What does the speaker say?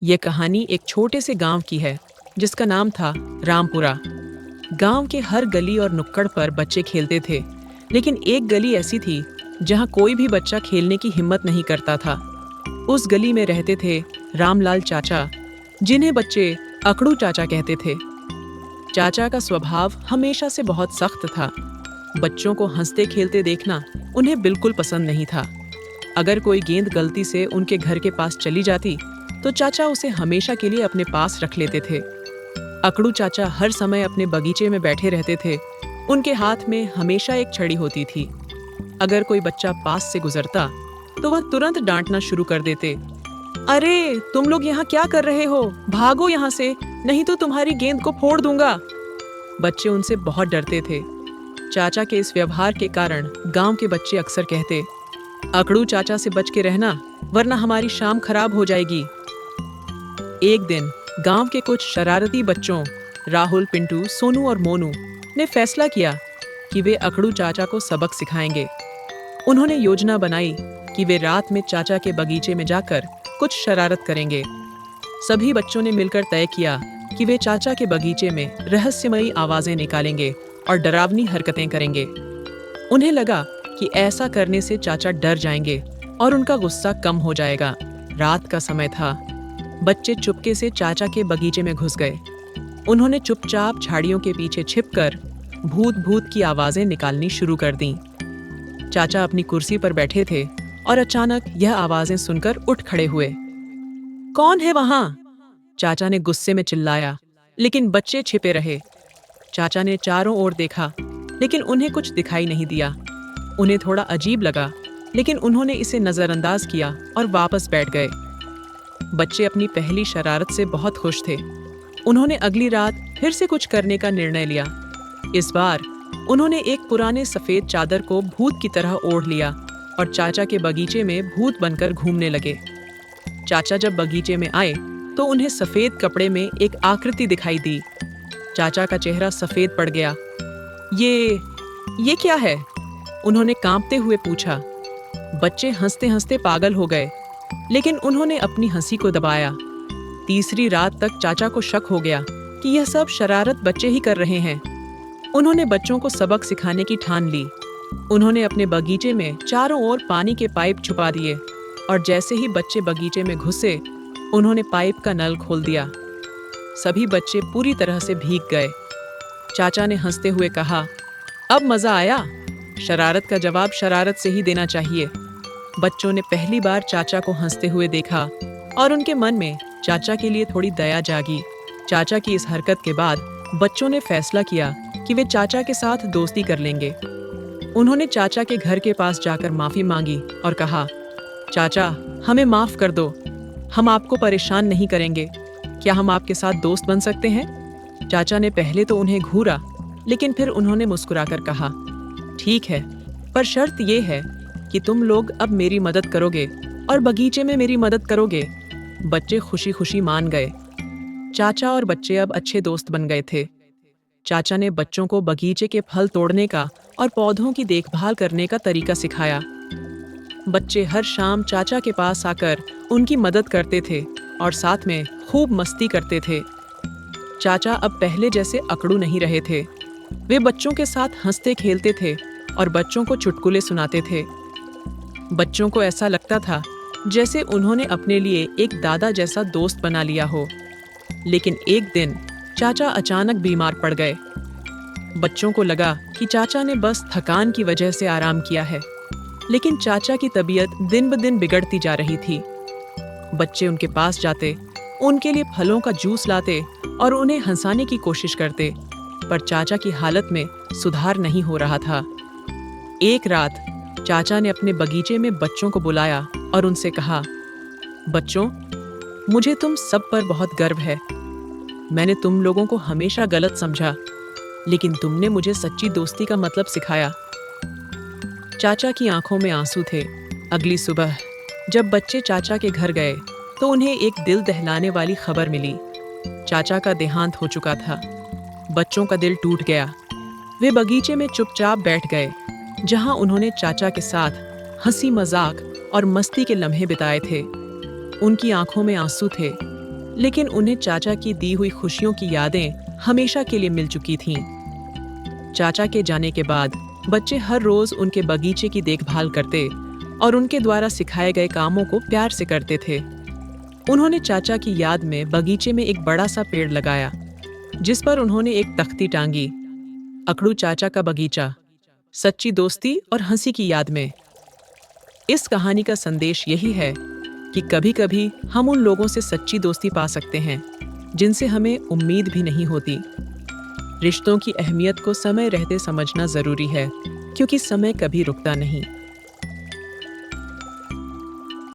ये कहानी एक छोटे से गांव की है जिसका नाम था रामपुरा। गांव के हर गली और नुक्कड़ पर बच्चे खेलते थे, लेकिन एक गली ऐसी थी जहां कोई भी बच्चा खेलने की हिम्मत नहीं करता था। उस गली में रहते थे रामलाल चाचा, जिन्हें बच्चे अकड़ू चाचा कहते थे। चाचा का स्वभाव हमेशा से बहुत सख्त था। बच्चों को हंसते खेलते देखना उन्हें बिल्कुल पसंद नहीं था। अगर कोई गेंद गलती से उनके घर के पास चली जाती तो चाचा उसे हमेशा के लिए अपने पास रख लेते थे। अकड़ू चाचा हर समय अपने बगीचे में बैठे रहते थे। उनके हाथ में हमेशा एक छड़ी होती थी। अगर कोई बच्चा पास से गुजरता तो वह तुरंत डांटना शुरू कर देते। अरे तुम लोग यहाँ क्या कर रहे हो? भागो यहाँ से, नहीं तो तुम्हारी गेंद को फोड़ दूंगा। बच्चे उनसे बहुत डरते थे। चाचा के इस व्यवहार के कारण गांव के बच्चे अक्सर कहते, अकड़ू चाचा से बच के रहना, वरना हमारी शाम खराब हो जाएगी। एक दिन गांव के कुछ शरारती बच्चों राहुल, पिंटू, सोनू और मोनू ने फैसला किया कि वे अकड़ू चाचा को सबक सिखाएंगे। उन्होंने योजना बनाई कि वे रात में चाचा के बगीचे में जाकर कुछ शरारत करेंगे। सभी बच्चों ने मिलकर तय किया कि वे चाचा के बगीचे में रहस्यमयी आवाजें निकालेंगे और डरावनी हरकतें करेंगे। उन्हें लगा कि ऐसा करने से चाचा डर जाएंगे और उनका गुस्सा कम हो जाएगा। रात का समय था। बच्चे चुपके से चाचा के बगीचे में घुस गए। उन्होंने चुपचाप झाड़ियों के पीछे छिपकर भूत भूत की आवाजें निकालनी शुरू कर दी। चाचा अपनी कुर्सी पर बैठे थे और अचानक यह आवाजें सुनकर उठ खड़े हुए। कौन है वहां? चाचा ने गुस्से में चिल्लाया, लेकिन बच्चे छिपे रहे। चाचा ने चारों ओर देखा, लेकिन उन्हें कुछ दिखाई नहीं दिया। उन्हें थोड़ा अजीब लगा, लेकिन उन्होंने इसे नजरअंदाज किया और वापस बैठ गए। बच्चे अपनी पहली शरारत से बहुत खुश थे। उन्होंने अगली रात फिर से कुछ करने का निर्णय लिया। इस बार उन्होंने एक पुराने सफेद चादर को भूत की तरह ओढ़ लिया और चाचा के बगीचे में भूत बनकर घूमने लगे। चाचा जब बगीचे में आए तो उन्हें सफेद कपड़े में एक आकृति दिखाई दी। चाचा का चेहरा सफेद पड़ गया। ये क्या है? उन्होंने कांपते हुए पूछा। बच्चे हंसते हंसते पागल हो गए, लेकिन उन्होंने अपनी हंसी को दबाया। तीसरी रात तक चाचा को शक हो गया कि यह सब शरारत बच्चे ही कर रहे हैं। उन्होंने बच्चों को सबक सिखाने की ठान ली। उन्होंने अपने बगीचे में चारों ओर पानी के पाइप छुपा दिए और जैसे ही बच्चे बगीचे में घुसे, उन्होंने पाइप का नल खोल दिया। सभी बच्चे पूरी तरह से भीग गए। चाचा ने हंसते हुए कहा, अब मजा आया। शरारत का जवाब शरारत से ही देना चाहिए। बच्चों ने पहली बार चाचा को हंसते हुए देखा और उनके मन में चाचा के लिए थोड़ी दया जागी। चाचा की इस हरकत के बाद बच्चों ने फैसला किया कि वे चाचा के साथ दोस्ती कर लेंगे। उन्होंने चाचा के घर के पास जाकर माफी मांगी और कहा, चाचा, हमें माफ कर दो। हम आपको परेशान नहीं करेंगे। क्या हम आपके साथ दोस्त बन सकते हैं? चाचा ने पहले तो उन्हें घूरा, लेकिन फिर उन्होंने मुस्कुराकर कहा, ठीक है, पर शर्त यह है कि तुम लोग अब मेरी मदद करोगे और बगीचे में मेरी मदद करोगे। बच्चे खुशी खुशी मान गए। चाचा और बच्चे अब अच्छे दोस्त बन गए थे। चाचा ने बच्चों को बगीचे के फल तोड़ने का और पौधों की देखभाल करने का तरीका सिखाया। बच्चे हर शाम चाचा के पास आकर उनकी मदद करते थे और साथ में खूब मस्ती करते थे। चाचा अब पहले जैसे अकड़ू नहीं रहे थे। वे बच्चों के साथ हंसते खेलते थे और बच्चों को चुटकुले सुनाते थे। बच्चों को ऐसा लगता था जैसे उन्होंने अपने लिए एक दादा जैसा दोस्त बना लिया हो। लेकिन एक दिन चाचा अचानक बीमार पड़ गए। बच्चों को लगा कि चाचा ने बस थकान की वजह से आराम किया है, लेकिन चाचा की तबीयत दिन ब दिन बिगड़ती जा रही थी। बच्चे उनके पास जाते, उनके लिए फलों का जूस लाते और उन्हें हंसाने की कोशिश करते, पर चाचा की हालत में सुधार नहीं हो रहा था। एक रात चाचा ने अपने बगीचे में बच्चों को बुलाया और उनसे कहा, बच्चों, मुझे तुम सब पर बहुत गर्व है। मैंने तुम लोगों को हमेशा गलत समझा, लेकिन तुमने मुझे सच्ची दोस्ती का मतलब सिखाया। चाचा की आंखों में आंसू थे। अगली सुबह जब बच्चे चाचा के घर गए तो उन्हें एक दिल दहलाने वाली खबर मिली। चाचा का देहांत हो चुका था। बच्चों का दिल टूट गया। वे बगीचे में चुपचाप बैठ गए, जहां उन्होंने चाचा के साथ हंसी मजाक और मस्ती के लम्हे बिताए थे। उनकी आंखों में आंसू थे, लेकिन उन्हें चाचा की दी हुई खुशियों की यादें हमेशा के लिए मिल चुकी थीं। चाचा के जाने के बाद बच्चे हर रोज उनके बगीचे की देखभाल करते और उनके द्वारा सिखाए गए कामों को प्यार से करते थे। उन्होंने चाचा की याद में बगीचे में एक बड़ा सा पेड़ लगाया, जिस पर उन्होंने एक तख्ती टांगी, अकड़ू चाचा का बगीचा, सच्ची दोस्ती और हंसी की याद में। इस कहानी का संदेश यही है कि कभी-कभी हम उन लोगों से सच्ची दोस्ती पा सकते हैं जिनसे हमें उम्मीद भी नहीं होती। रिश्तों की अहमियत को समय रहते समझना जरूरी है, क्योंकि समय कभी रुकता नहीं।